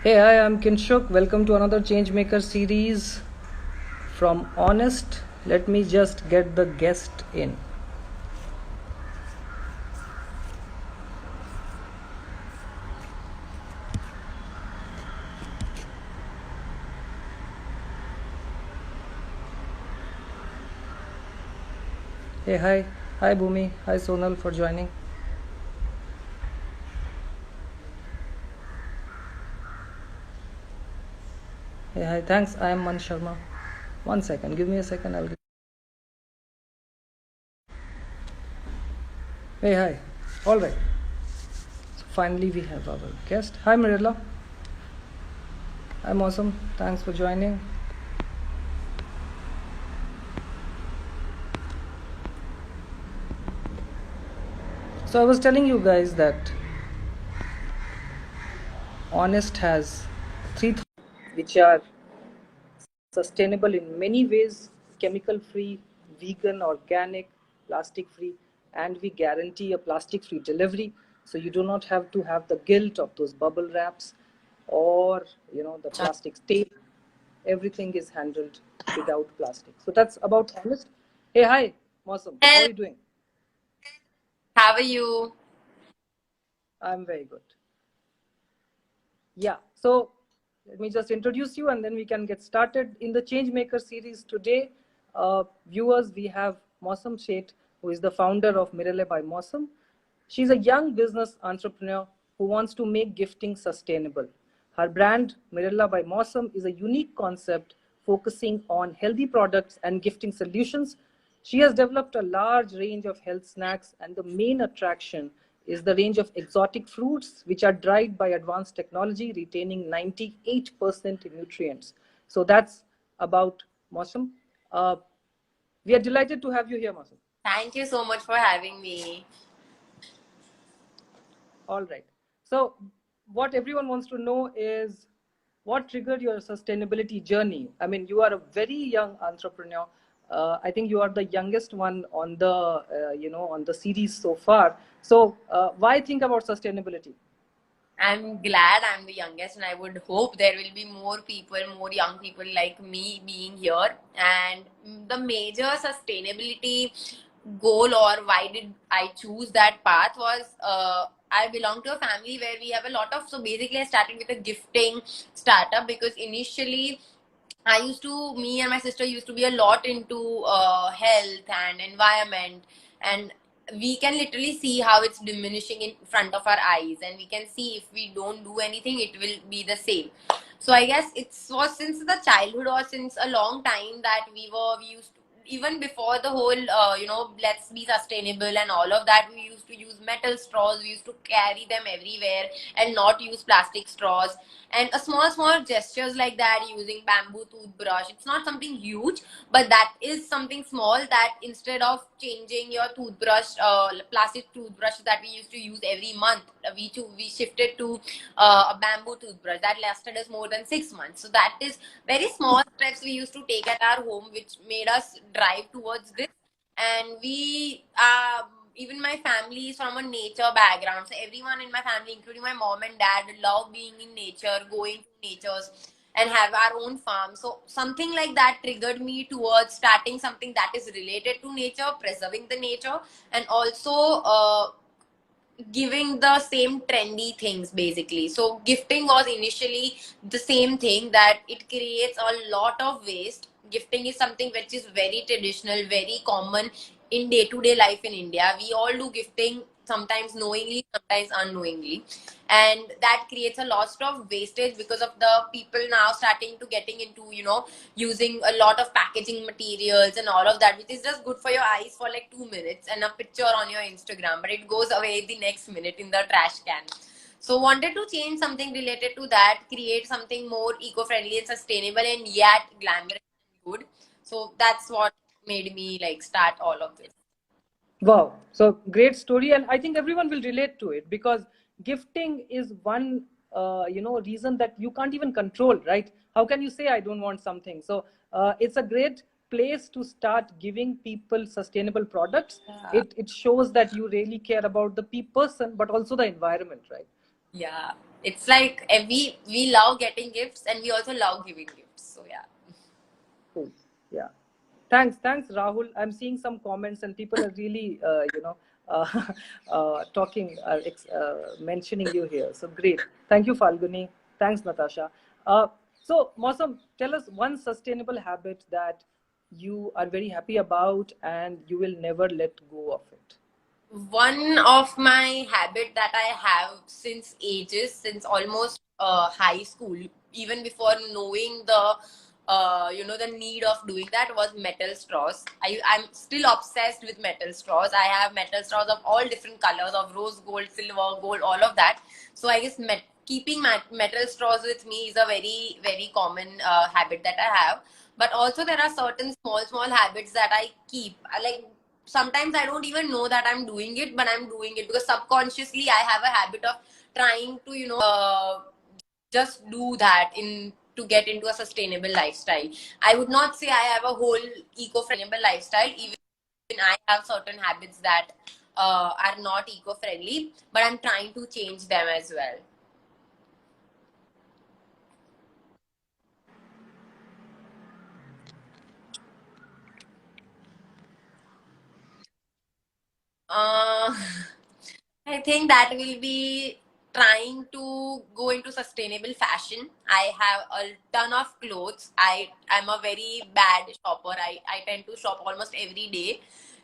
Hey, hi, I'm Kinshuk. Welcome to another Changemaker series from Awenest. Let me just get the guest in. Hey, hi. Hi, Bhumi. Hi, Sonal, for joining. Hey, hi. Thanks. I am Man Sharma. One second. Give me a second. Hey, hi. All right. So finally, we have our guest. Hi, Mirella. Hi, Mausam. Thanks for joining. So I was telling you guys that Awenest has three which are sustainable in many ways, chemical free, vegan, organic, plastic free, and we guarantee a plastic free delivery. So you do not have to have the guilt of those bubble wraps or the plastic tape. Everything is handled without plastic. So that's about Honest. Hey, hi, Mausam. How Hello, are you doing? how are you? I'm very good. Yeah, so let me just introduce you and then we can get started. In the Changemaker series today, viewers, we have Mausam Sheth, who is the founder of MirellabyMausam. She's a young business entrepreneur who wants to make gifting sustainable. Her brand, Mirella by Mausam, is a unique concept focusing on healthy products and gifting solutions. She has developed a large range of health snacks, and the main attraction is the range of exotic fruits which are dried by advanced technology, retaining 98% nutrients. So that's about Mausam. Uh, we are delighted to have you here, Mausam. Thank you so much for having me. All right. So, what everyone wants to know is what triggered your sustainability journey? I mean, you are a very young entrepreneur. I think you are the youngest one on the on the series so far. So, why think about sustainability? I'm glad I'm the youngest, and I would hope there will be more people, more young people like me being here. And the major sustainability goal, or why did I choose that path, was I belong to a family where we have a lot of. So basically, I started with a gifting startup because initially me and my sister used to be a lot into health and environment, and we can literally see how it's diminishing in front of our eyes, and we can see if we don't do anything, it will be the same. So I guess it was since the childhood, or since a long time, that we used to, even before the whole let's be sustainable and all of that, we used to use metal straws, we used to carry them everywhere and not use plastic straws. And a small gestures like that, using bamboo toothbrush, it's not something huge, but that is something small, that instead of changing your toothbrush, plastic toothbrush that we used to use every month, we shifted to a bamboo toothbrush that lasted us more than 6 months. So that is very small steps we used to take at our home, which made us drive towards this. And we even my family is from a nature background, so everyone in my family, including my mom and dad, love being in nature, going to natures, and have our own farm. So something like that triggered me towards starting something that is related to nature, preserving the nature, and also giving the same trendy things basically. So gifting was initially the same thing, that it creates a lot of waste. Gifting is something which is very traditional, very common in day-to-day life in India. We all do gifting, sometimes knowingly, sometimes unknowingly, and that creates a lot of wastage because of the people now starting to getting into using a lot of packaging materials and all of that, which is just good for your eyes for like 2 minutes and a picture on your Instagram, but it goes away the next minute in the trash can. So wanted to change something related to that, create something more eco-friendly and sustainable and yet glamorous and good. So that's what made me like start all of this. Wow. So great story, and I think everyone will relate to it because gifting is one, reason that you can't even control, right? How can you say I don't want something? So it's a great place to start giving people sustainable products. Yeah. It shows that you really care about the person, but also the environment, right? Yeah. it's like we love getting gifts and we also love giving gifts. So yeah. Cool. Yeah. Thanks, Rahul. I'm seeing some comments and people are really, talking, mentioning you here. So great. Thank you, Falguni. Thanks, Natasha. So, Mausam, tell us one sustainable habit that you are very happy about and you will never let go of it. One of my habit that I have since ages, since almost high school, even before knowing the the need of doing that, was metal straws. I'm still obsessed with metal straws. I have metal straws of all different colors, of rose gold, silver, gold, all of that. So I guess keeping metal straws with me is a very very common habit that I have. But also there are certain small habits that I keep. I like sometimes I don't even know that I'm doing it, but I'm doing it because subconsciously I have a habit of trying to, just do that in to get into a sustainable lifestyle. I would not say I have a whole eco-friendly lifestyle. Even I have certain habits that are not eco-friendly, but I'm trying to change them as well. Uh, I think that will be trying to go into sustainable fashion. I have a ton of clothes. I'm a very bad shopper. I tend to shop almost every day.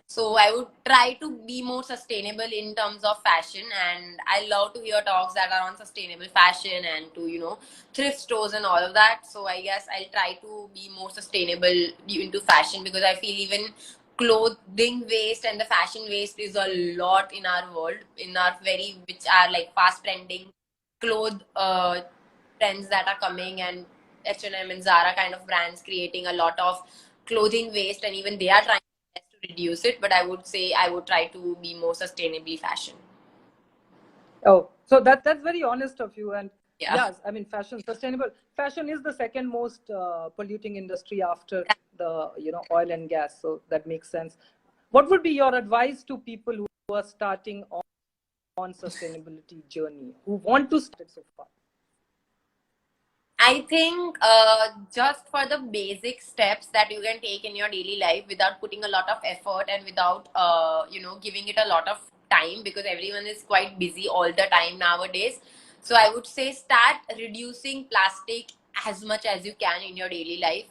So I would try to be more sustainable in terms of fashion, and I love to hear talks that are on sustainable fashion and to thrift stores and all of that. So I guess I'll try to be more sustainable into fashion because I feel even clothing waste and the fashion waste is a lot in our world, in our which are like fast trending cloth trends that are coming, and H&M and Zara kind of brands creating a lot of clothing waste, and even they are trying to reduce it. But I would say I would try to be more sustainably fashion. Oh, so that's very honest of you. And Yeah. yes, I mean, sustainable fashion is the second most polluting industry after the oil and gas. So that makes sense. What would be your advice to people who are starting on sustainability journey, who want to start it so far? I think just for the basic steps that you can take in your daily life without putting a lot of effort and without giving it a lot of time, because everyone is quite busy all the time nowadays. So I would say start reducing plastic as much as you can in your daily life.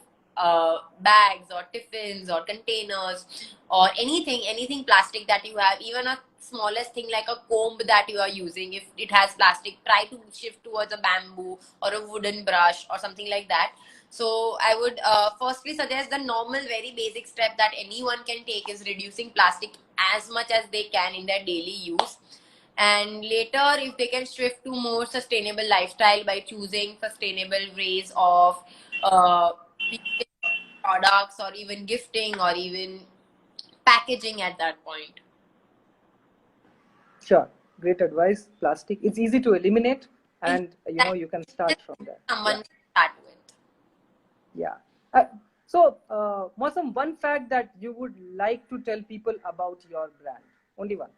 Bags or tiffins or containers or anything plastic that you have, even a smallest thing like a comb that you are using, if it has plastic, try to shift towards a bamboo or a wooden brush or something like that. So I would firstly suggest the normal very basic step that anyone can take is reducing plastic as much as they can in their daily use. And later, if they can shift to more sustainable lifestyle by choosing sustainable ways of uh, products or even gifting or even packaging at that point. Sure, great advice. Plastic, it's easy to eliminate, And and that you can start from there. someone Yeah. start with. Yeah. So, Mausam, one fact that you would like to tell people about your brand. Only one.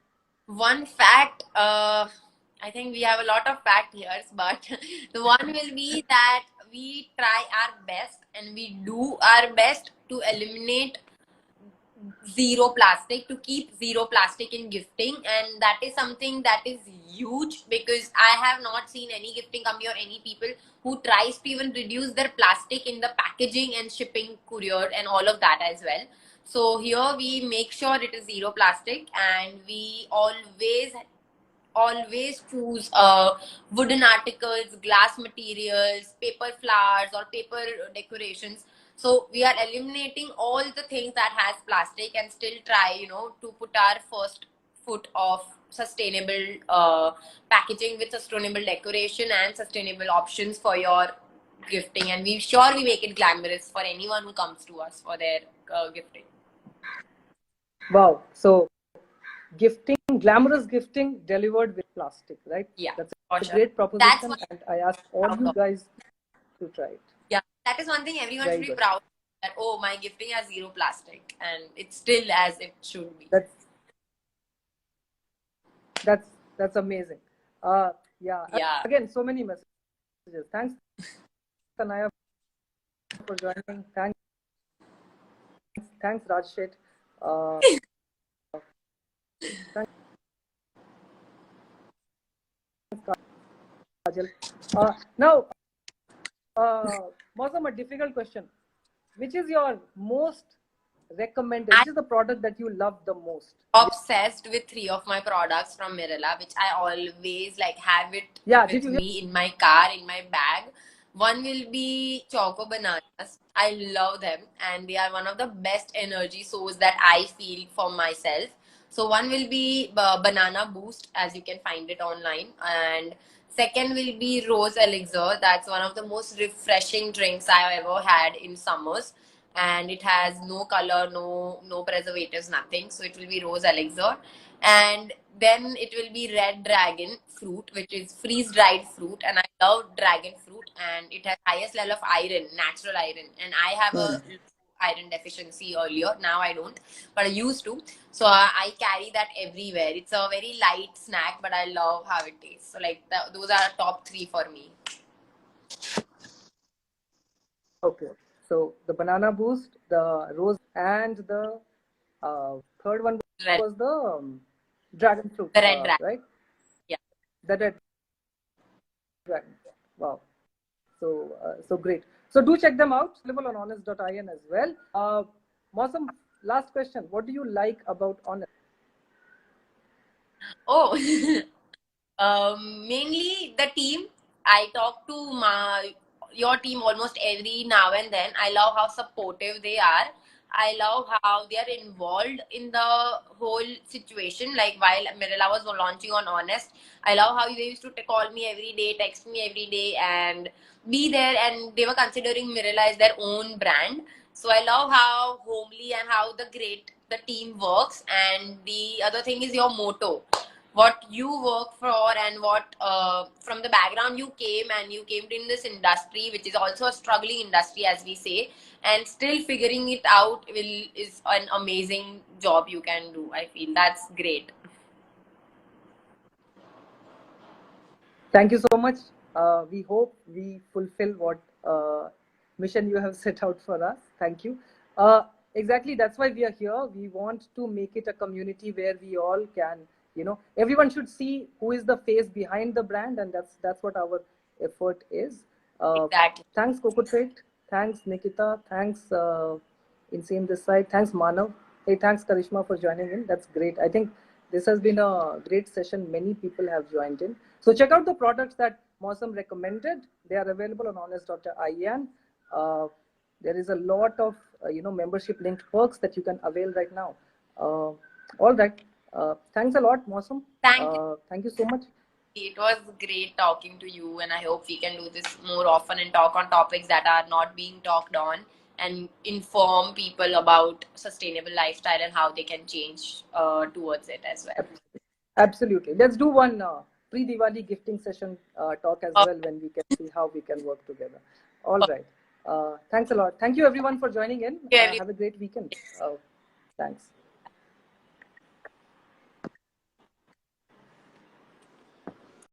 One fact, I think we have a lot of fact here, but the one will be that we try our best and we do our best to eliminate zero plastic, to keep zero plastic in gifting. And that is something that is huge, because I have not seen any gifting company or any people who tries to even reduce their plastic in the packaging and shipping, courier and all of that as well. So here we make sure it is zero plastic, and we always choose wooden articles, glass materials, paper flowers or paper decorations. So we are eliminating all the things that has plastic and still try, to put our first foot of sustainable packaging with sustainable decoration and sustainable options for your gifting. And we make it glamorous for anyone who comes to us for their gifting. Wow. So, gifting, glamorous gifting delivered with plastic, right? Yeah, That's for a sure. great That's proposition, what and I ask all you guys to try it. Yeah, that is one thing everyone should Very be good. proud of, that, oh, my gifting has zero plastic, and it's still as it should be. That's that's amazing. Uh, Yeah. Yeah. Again, so many messages. Thanks, Tanaya, for joining. Thanks, Rajshet. Uh, thanks, Kajal. Now, Mausam, a difficult question. Which is your most recommended? I'm Which is the product that you love the most? obsessed with 3 of my products from Mirella, which I always like have it Yeah, did with you? me in my car, in my bag. One will be Choco Bananas. I love them, and they are one of the best energy source that I feel for myself. So one will be Banana Boost, as you can find it online, and second will be Rose Elixir. That's one of the most refreshing drinks I've ever had in summers, and it has no color, no preservatives, nothing. So it will be Rose Elixir, and then it will be Red Dragon Fruit, which is freeze dried fruit, and I love dragon fruit, and it has highest level of iron, natural iron, and I have a iron deficiency earlier. Now I don't, but I used to. So I carry that everywhere. It's a very light snack, but I love how it tastes. So like those are top 3 for me. Okay. So the banana boost, the rose, and the third one Red, was the dragon fruit, the red dragon. right? Yeah. The red dragon. Wow. So great. So do check them out. Available on honest.in as well. Mausam, last question. What do you like about Honest? Oh, mainly the team. I talk to your team almost every now and then. I love how supportive they are. I love how they are involved in the whole situation. Like while Mirella was launching on Honest, I love how they used to call me every day, text me every day, and be there. And they were considering Mirella as their own brand. So I love how homely and how the team works. And the other thing is your motto, what you work for, and what from the background you came, and you came in this industry, which is also a struggling industry, as we say, and still figuring it out is an amazing job you can do. I feel that's great. Thank you so much. We hope we fulfill what mission you have set out for us. Thank you. Exactly, that's why we are here. We want to make it a community where we all can, everyone should see who is the face behind the brand, and that's what our effort is. Exactly. Thanks, Kokotrait. Thanks, Nikita. Thanks, Insane this side. Thanks, Manav. Hey, thanks, Karishma, for joining in. That's great. I think this has been a great session. Many people have joined in. So check out the products that Mausam recommended. They are available on honest.in. There is a lot of membership linked perks that you can avail right now. All right. Thanks a lot, Mausam. Thank you. Thank you so much. It was great talking to you, and I hope we can do this more often and talk on topics that are not being talked on, and inform people about sustainable lifestyle and how they can change towards it as well. Absolutely. Let's do one pre-Diwali gifting session talk as well, when we can see how we can work together. All right. Thanks a lot. Thank you everyone for joining in. Have a great weekend. Thanks.